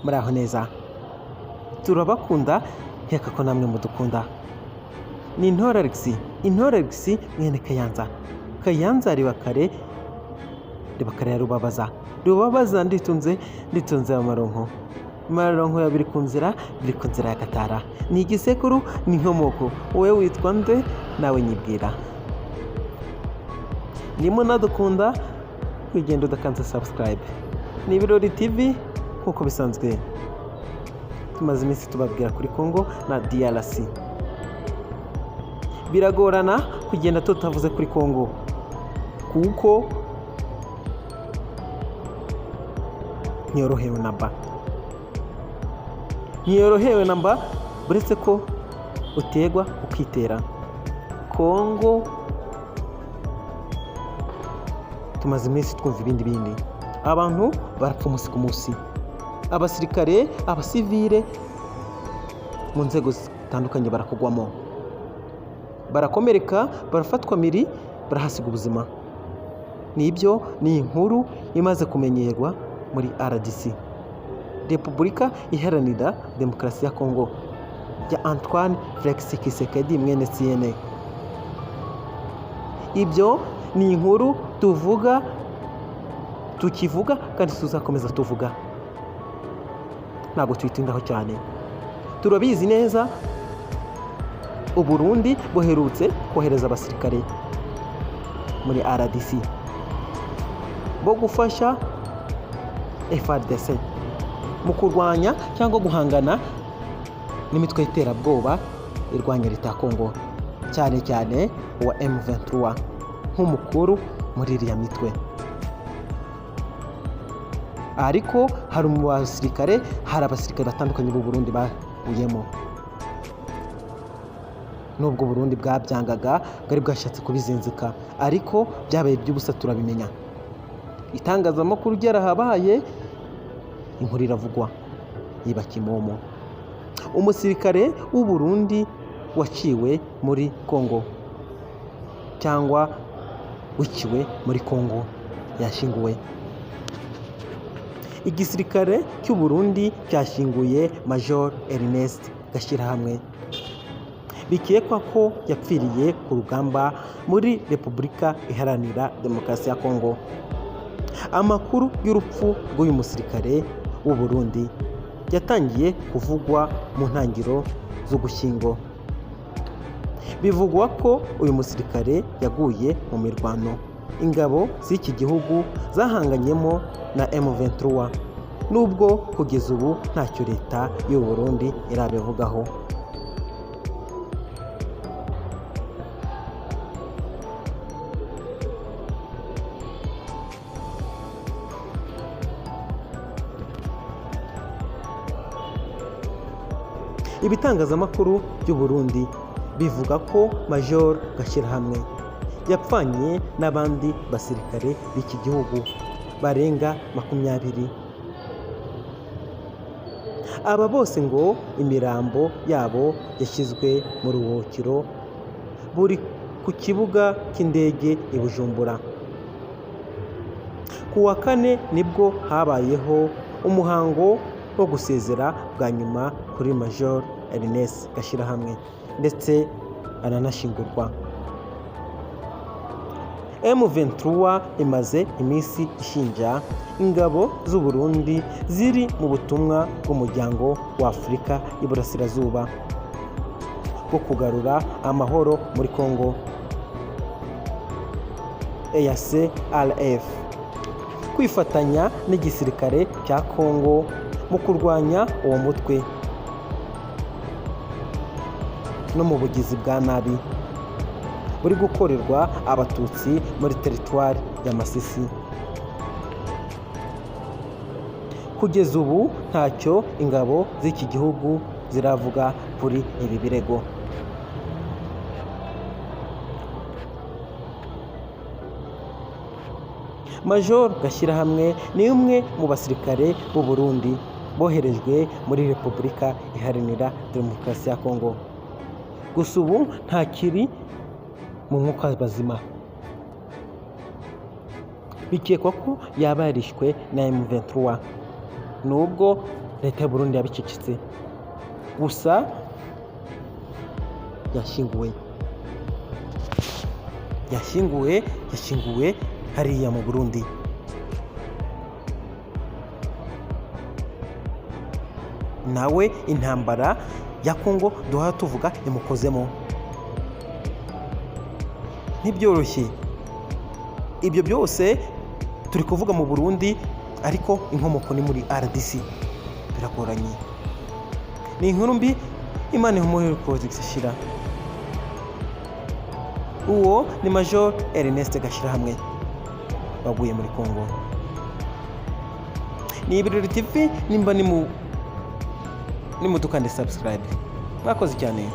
muri aho neza, turabakunda nkeka ko namwe mudukunda. Ni Intore Alex mwene Kayanza ribakare ya rubabaza nditunze amaronko ya biri ku nzira ya Gatara. Ni igisekuru ni inkomoko, wowe witwa nde nawe nyibwira. Nimo nadukunda wigenda udakanze subscribe. Ni Ibirori TV nk'uko bisanzwe tumaze iminsi tubabwira kuri Congo na DRC. Biragorana kugenda tutavuze kuri Congo kuko ntiyorohewe namba buretse ko utegwa ukitera. Congo tumaze iminsi twumva ibindi abantu barapfa umunsi ku munsi, abasirikare abasivile mu nzego zitandukanye barakugwamo, barakomereka, barafatwa miri, barahasiga ubuzima. Nibyo ni inkuru imaze kumenyerwa muri RDC, Repubulika Iharanira Demokarasi ya Congo ya Antoine Felix Tshisekedi mwene Siene. Ibyo ni inkuru tukivuga kandi tuzakomeza tuvuga, ntabwo tuyitindaho cyane. Turabizi neza Uburundi buherutse kohereza abasirikare muri RDC bo gufasha FARDC mu kurwanya cyangwa guhangana n'imitwe y'iterabwoba irwanya leta ya Congo, cyane uwa M23 nk'umukuru muri iriya mitwe. Ariko hari abasirikare batandukanye b'u Burundi bahuyemo, nubwo Burundi bwabyangaga bwari bwashatse kubizinzika, ariko byabaye by'ubusa turabimenya. Itangazamakuru ryarahabaye, inkuru iravugwa yiba kimomo. Umusirikare w'u Burundi waciwe muri Congo cyangwa wiciwe muri Congo yashinguwe. Igisirikare cy'u Burundi cyashinguye Major Ernest Gashirahamwe, bikekwa ko yapfiriye ku rugamba muri Repubulika Iharanira Demokarasi ya Congo. Amakuru y'urupfu rw'uyu musirikare w'u Burundi yatangiye kuvugwa mu ntangiriro z'Ugushyingo. Bivugwa ko uyu musirikare yaguye mu mirwano ingabo z'iki gihugu zahanganyemo na M23, nubwo kugeza ubu ntacyo leta y'u Burundi irabivugaho. Ibitangazamakuru by'u Burundi bivuga ko Major Gashirahamwe yapfanye n'abandi basirikare b'iki gihugu barenga 20. Aba bose ngo imirambo yabo yashyizwe mu ruhukiro buri ku kibuga cy'indege i Bujumbura. Ku wa Kane nibwo habayeho umuhango wo gusezera bwa nyuma kuri Major Ernest Gashirahamwe ndetse aranashingurwa. M23 imaze iminsi ishinja ingabo z'u Burundi ziri mu butumwa bw'umuryango wa Afurika y'Iburasirazuba bwo kugarura amahoro muri Congo EACRF kwifatanya n'igisirikare cya Congo mu kurwanya uwo mutwe no mu bugizi bwa nabi buri gukorerwa abatutsi muri teritwari ya Masisi. Kugeza ubu ntacyo ingabo z'iki gihugu ziravuga kuri ibi birego. Major Gashirahamwe ni umwe mu basirikare b'u Burundi boherejwe muri Repubulika Iharanira Demokarasi ya Congo. Gusa ubu ntakiri mu mwuka bazima. Bikekwa ko yaba yarishwe na M23, nubwo leta y'u Burundi yabicecetse, gusa yashinguwe hariya mu Burundi. Nawe intambara ya Congo duha tuvuga imukozemo, ntibyoroshye. Ibyo byose turi kuvuga mu Burundi, ariko inkomoko ni muri RDC, biragoranye. Ni inkuru mbi, Imana ihumure Project Shira. Uwo ni Major Ernest Gashirahamwe waguye muri Congo. Ni Ibirori TV, nimba ni mu dukande subscribe. Mwakoze cyane.